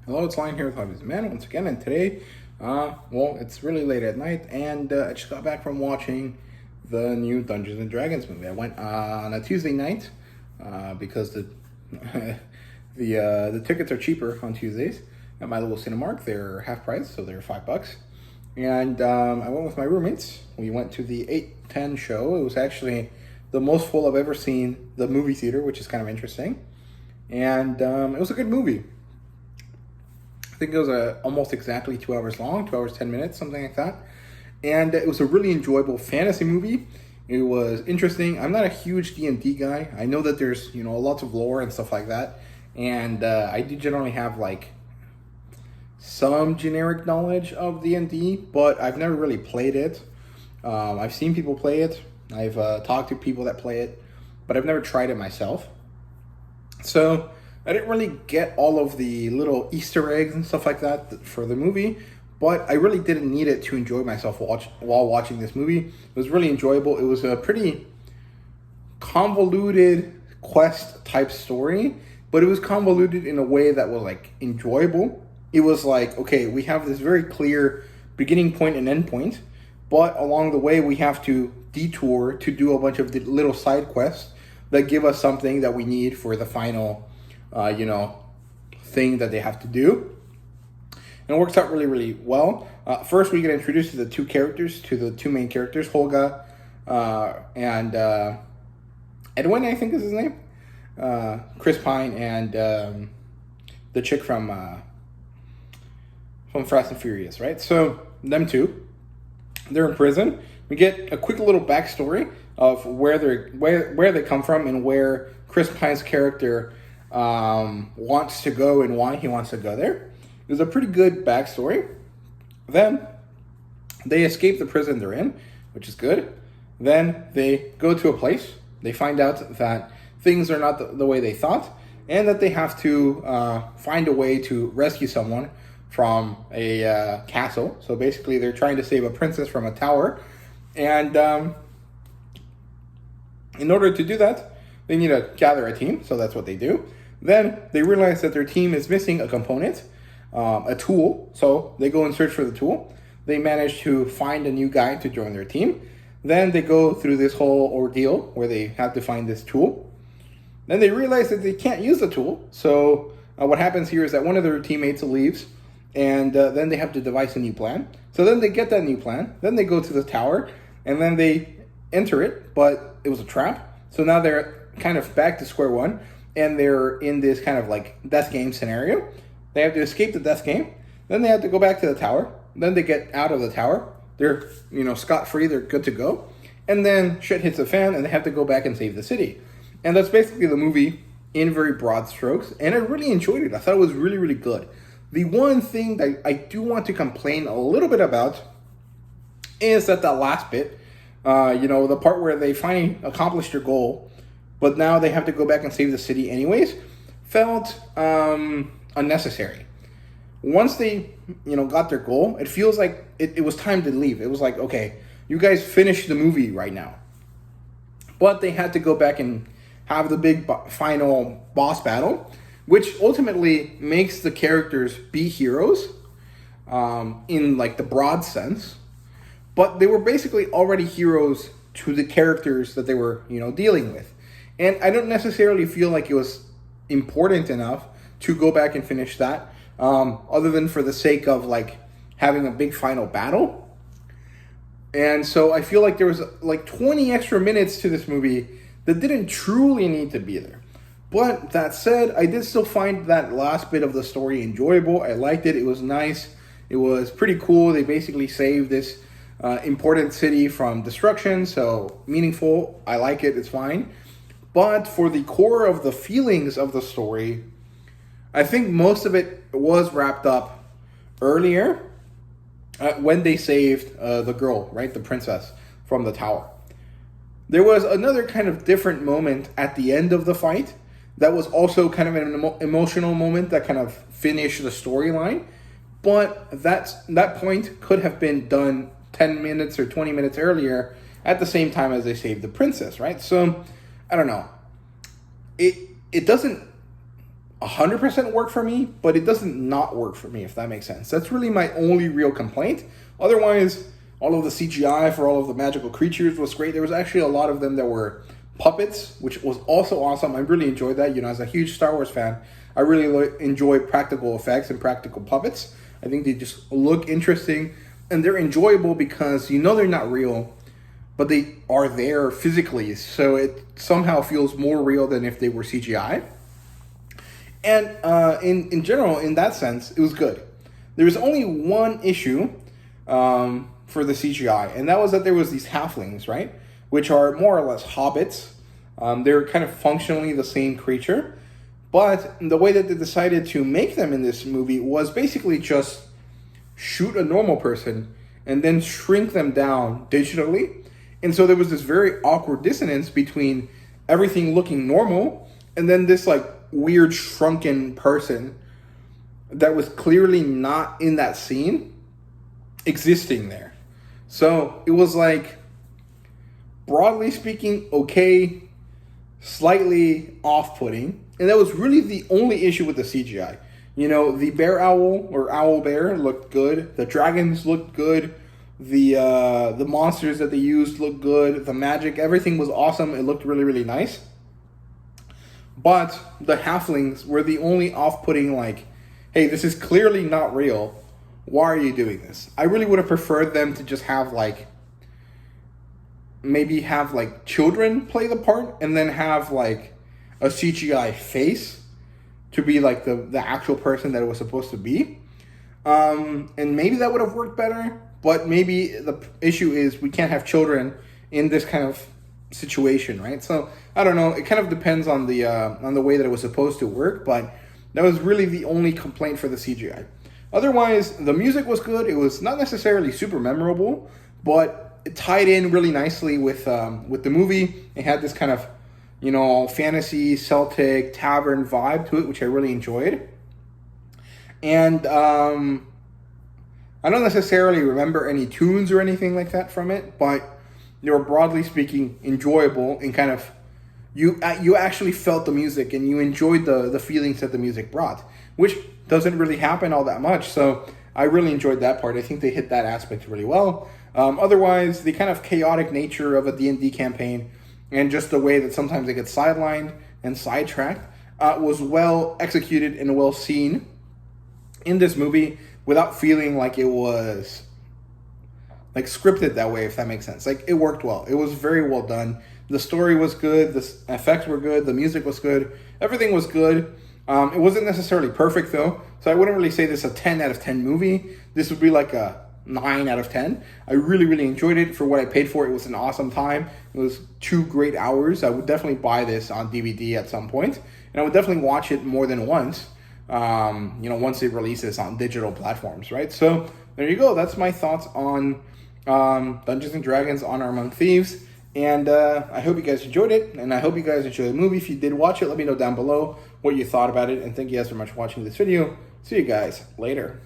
Hello, it's Lion here with HobbiesofaMan once again, and today, it's really late at night, and I just got back from watching the new Dungeons and Dragons movie. I went on a Tuesday night because the the tickets are cheaper on Tuesdays at my little Cinemark. They're half price, so they're $5. And I went with my roommates. We went to the 8:10 show. It was actually the most full I've ever seen the movie theater, which is kind of interesting. And it was a good movie. I think it was almost exactly 2 hours long, 2 hours, 10 minutes, something like that. And it was a really enjoyable fantasy movie. It was interesting. I'm not a huge D&D guy. I know that there's, lots of lore and stuff like that. And I do generally have, some generic knowledge of D&D, but I've never really played it. I've seen people play it. I've talked to people that play it, but I've never tried it myself. So I didn't really get all of the little Easter eggs and stuff like that for the movie, but I really didn't need it to enjoy myself while watching this movie. It was really enjoyable. It was a pretty convoluted quest type story, but it was convoluted in a way that was enjoyable. It was okay, we have this very clear beginning point and end point, but along the way we have to detour to do a bunch of little side quests that give us something that we need for the final thing that they have to do. And it works out really, really well. First, we get introduced to the two main characters, Holga and Edwin, I think is his name. Chris Pine and the chick from Fast and Furious, right? So, them two, they're in prison. We get a quick little backstory of where they come from and where Chris Pine's character wants to go and why he wants to go there. There's a pretty good backstory. Then they escape the prison they're in, which is good. Then they go to a place. They find out that things are not the way they thought, and that they have to find a way to rescue someone from a castle. So basically, they're trying to save a princess from a tower. And in order to do that, they need to gather a team. So that's what they do. Then they realize that their team is missing a component, a tool. So they go and search for the tool. They manage to find a new guy to join their team. Then they go through this whole ordeal where they have to find this tool. Then they realize that they can't use the tool. So what happens here is that one of their teammates leaves, and then they have to devise a new plan. So then they get that new plan. Then they go to the tower, and then they enter it, but it was a trap. So now they're kind of back to square one, and they're in this kind of death game scenario. They have to escape the death game. Then they have to go back to the tower. Then they get out of the tower. They're, scot-free. They're good to go. And then shit hits the fan, and they have to go back and save the city. And that's basically the movie in very broad strokes. And I really enjoyed it. I thought it was really, really good. The one thing that I do want to complain a little bit about is that last bit, the part where they finally accomplished their goal, but now they have to go back and save the city anyways, felt unnecessary. Once they, got their goal, it feels like it was time to leave. It was okay, you guys finished the movie right now. But they had to go back and have the big final boss battle, which ultimately makes the characters be heroes in the broad sense. But they were basically already heroes to the characters that they were, dealing with. And I don't necessarily feel like it was important enough to go back and finish that, other than for the sake of having a big final battle. And so I feel like there was 20 extra minutes to this movie that didn't truly need to be there. But that said, I did still find that last bit of the story enjoyable. I liked it. It was nice. It was pretty cool. They basically saved this important city from destruction. So meaningful. I like it. It's fine. But for the core of the feelings of the story, I think most of it was wrapped up earlier when they saved the girl, right? The princess from the tower. There was another kind of different moment at the end of the fight that was also kind of an emotional moment that kind of finished the storyline. But that point could have been done 10 minutes or 20 minutes earlier at the same time as they saved the princess, right? So, I don't know. It doesn't 100% work for me, but it doesn't not work for me, if that makes sense. That's really my only real complaint. Otherwise, all of the CGI for all of the magical creatures was great. There was actually a lot of them that were puppets, which was also awesome. I really enjoyed that. You know, as a huge Star Wars fan, I really enjoy practical effects and practical puppets. I think they just look interesting, and they're enjoyable because you know they're not real, but they are there physically, so it somehow feels more real than if they were CGI. And in general, in that sense, it was good. There was only one issue for the CGI, and that was that there was these halflings, right? Which are more or less hobbits. They're kind of functionally the same creature, but the way that they decided to make them in this movie was basically just shoot a normal person and then shrink them down digitally. And so there was this very awkward dissonance between everything looking normal and then this like weird shrunken person that was clearly not in that scene existing there. So it was like, broadly speaking, okay, slightly off-putting. And that was really the only issue with the CGI. You know, the bear owl or owl bear looked good. The dragons looked good. The monsters that they used looked good. The magic, everything was awesome. It looked really, really nice. But the halflings were the only off-putting, like, hey, this is clearly not real. Why are you doing this? I really would have preferred them to just have, like, maybe have, like, children play the part and then have, like, a CGI face to be, like, the actual person that it was supposed to be. And maybe that would have worked better, but maybe the issue is we can't have children in this kind of situation, right? So I don't know. It kind of depends on the way that it was supposed to work, but that was really the only complaint for the CGI. Otherwise, the music was good. It was not necessarily super memorable, but it tied in really nicely with the movie. It had this kind of, you know, fantasy Celtic tavern vibe to it, which I really enjoyed. And I don't necessarily remember any tunes or anything like that from it, but they were, broadly speaking, enjoyable and kind of, you actually felt the music and you enjoyed the feelings that the music brought, which doesn't really happen all that much. So I really enjoyed that part. I think they hit that aspect really well. Otherwise, the kind of chaotic nature of a D&D campaign and just the way that sometimes they get sidelined and sidetracked was well executed and well seen in this movie without feeling like it was like scripted that way, if that makes sense. Like, it worked well. It was very well done. The story was good. The effects were good. The music was good. Everything was good. It wasn't necessarily perfect, though. So I wouldn't really say this is a 10 out of 10 movie. This would be like a 9 out of 10. I really, really enjoyed it for what I paid for. It was an awesome time. It was 2 great hours. I would definitely buy this on DVD at some point. And I would definitely watch it more than once, once it releases on digital platforms, right? So there you go. That's my thoughts on Dungeons & Dragons: Honor Among Thieves. And I hope you guys enjoyed it, and I hope you guys enjoyed the movie. If you did watch it, let me know down below what you thought about it, and thank you guys so much for watching this video. See you guys later.